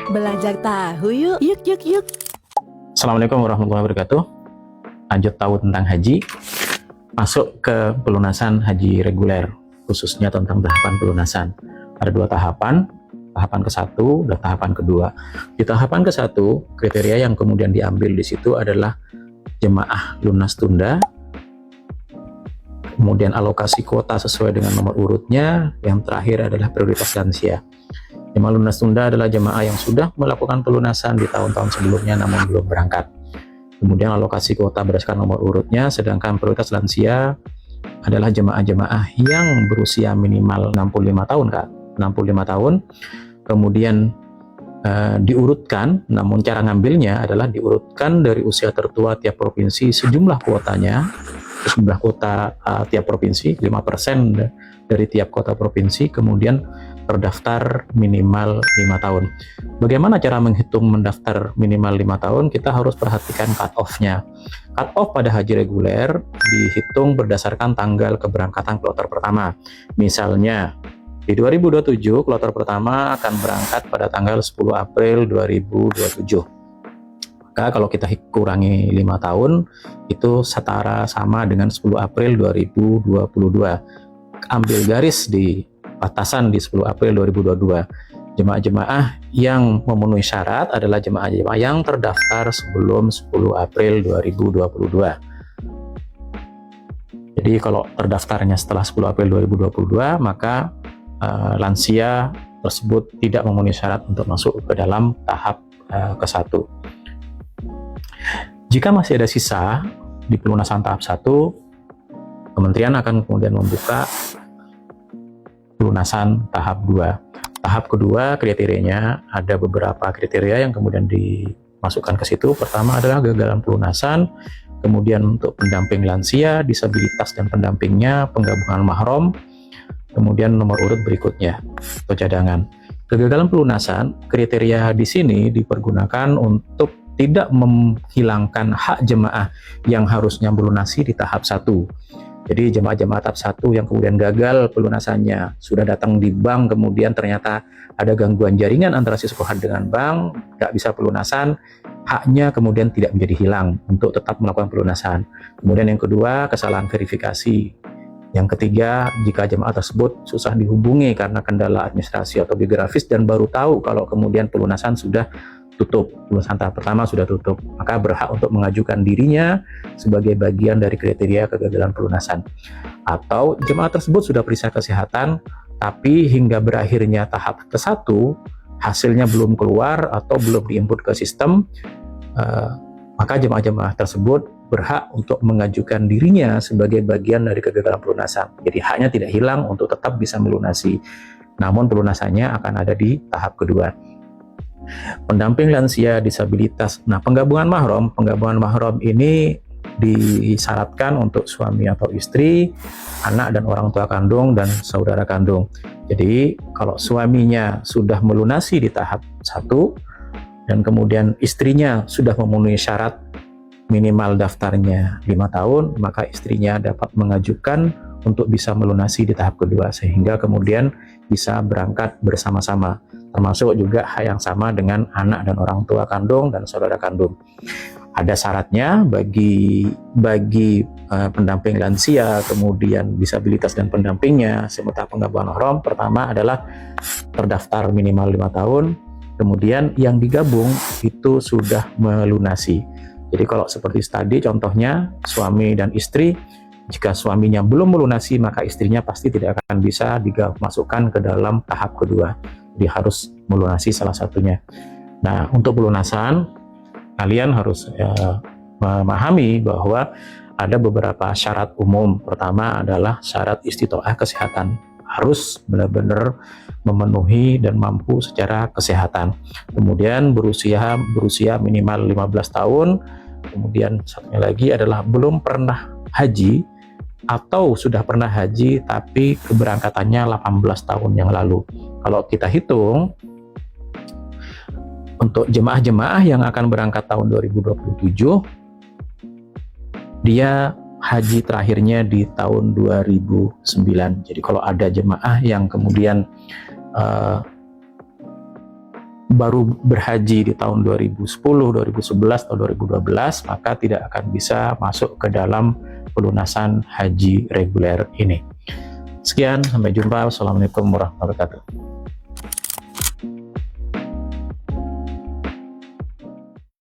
Belajar tahu yuk, yuk, yuk, yuk. Assalamualaikum warahmatullahi wabarakatuh. Lanjut tahu tentang haji, masuk ke pelunasan haji reguler, khususnya tentang tahapan pelunasan. Ada dua tahapan, tahapan ke-1 dan tahapan kedua. Di tahapan ke-1, kriteria yang kemudian diambil di situ adalah jemaah lunas tunda, kemudian alokasi kuota sesuai dengan nomor urutnya, yang terakhir adalah prioritas lansia. Jemaah lunas tunda adalah jemaah yang sudah melakukan pelunasan di tahun-tahun sebelumnya namun belum berangkat. Kemudian alokasi kuota berdasarkan nomor urutnya, sedangkan prioritas lansia adalah jemaah-jemaah yang berusia minimal 65 tahun, Kak. 65 tahun. Kemudian diurutkan, namun cara ngambilnya adalah diurutkan dari usia tertua tiap provinsi sejumlah kuotanya, jumlah kuota tiap provinsi, 5% dari tiap kota provinsi, kemudian terdaftar minimal 5 tahun. Bagaimana cara menghitung mendaftar minimal 5 tahun? Kita harus perhatikan cut-off-nya. Cut-off pada haji reguler dihitung berdasarkan tanggal keberangkatan kloter pertama. Misalnya, di 2027, kloter pertama akan berangkat pada tanggal 10 April 2027. Maka kalau kita kurangi 5 tahun, itu setara sama dengan 10 April 2022. Ambil garis di batasan di 10 April 2022. Jemaah-jemaah yang memenuhi syarat adalah jemaah-jemaah yang terdaftar sebelum 10 April 2022. Jadi kalau terdaftarnya setelah 10 April 2022, maka lansia tersebut tidak memenuhi syarat untuk masuk ke dalam tahap ke-1. Jika masih ada sisa di pelunasan tahap 1, Kementerian akan kemudian membuka pelunasan tahap 2. Tahap kedua, kriterianya ada beberapa kriteria yang kemudian dimasukkan ke situ. Pertama adalah gagalan pelunasan, kemudian untuk pendamping lansia, disabilitas dan pendampingnya, penggabungan mahram, kemudian nomor urut berikutnya atau cadangan. Kegagalan pelunasan, kriteria di sini dipergunakan untuk tidak menghilangkan hak jemaah yang harusnya melunasi di tahap 1. Jadi jemaah-jemaah tahap 1 yang kemudian gagal pelunasannya, sudah datang di bank, kemudian ternyata ada gangguan jaringan antara si Sukrohat dengan bank, nggak bisa pelunasan, haknya kemudian tidak menjadi hilang untuk tetap melakukan pelunasan. Kemudian yang kedua, kesalahan verifikasi. Yang ketiga, jika jemaah tersebut susah dihubungi karena kendala administrasi atau geografis dan baru tahu kalau kemudian pelunasan sudah tutup, pelunasan tahap pertama sudah tutup, maka berhak untuk mengajukan dirinya sebagai bagian dari kriteria kegagalan pelunasan. Atau jemaah tersebut sudah periksa kesehatan, tapi hingga berakhirnya tahap ke-1, hasilnya belum keluar atau belum diinput ke sistem, maka jemaah-jemaah tersebut berhak untuk mengajukan dirinya sebagai bagian dari kegagalan pelunasan. Jadi haknya tidak hilang untuk tetap bisa melunasi, namun pelunasannya akan ada di tahap kedua. Pendamping lansia disabilitas. Nah, penggabungan mahram ini disyaratkan untuk suami atau istri, anak dan orang tua kandung, dan saudara kandung. Jadi, kalau suaminya sudah melunasi di tahap 1, dan kemudian istrinya sudah memenuhi syarat minimal daftarnya 5 tahun, maka istrinya dapat mengajukan untuk bisa melunasi di tahap kedua, sehingga kemudian bisa berangkat bersama-sama, termasuk juga hal yang sama dengan anak dan orang tua kandung dan saudara kandung. Ada syaratnya bagi pendamping lansia, kemudian disabilitas dan pendampingnya, sementara penggabungan mahram pertama adalah terdaftar minimal 5 tahun, kemudian yang digabung itu sudah melunasi. Jadi kalau seperti tadi contohnya suami dan istri, jika suaminya belum melunasi maka istrinya pasti tidak akan bisa dimasukkan ke dalam tahap kedua. Dia harus melunasi salah satunya. Nah, untuk pelunasan kalian harus memahami bahwa ada beberapa syarat umum. Pertama adalah syarat istitoah kesehatan, harus benar-benar memenuhi dan mampu secara kesehatan. Kemudian berusia minimal 15 tahun. Kemudian satunya lagi adalah belum pernah haji atau sudah pernah haji tapi keberangkatannya 18 tahun yang lalu. Kalau kita hitung untuk jemaah-jemaah yang akan berangkat tahun 2027, dia haji terakhirnya di tahun 2009. Jadi kalau ada jemaah yang kemudian baru berhaji di tahun 2010, 2011, atau 2012, maka tidak akan bisa masuk ke dalam pelunasan haji reguler ini. Sekian, sampai jumpa. Wassalamualaikum warahmatullahi wabarakatuh.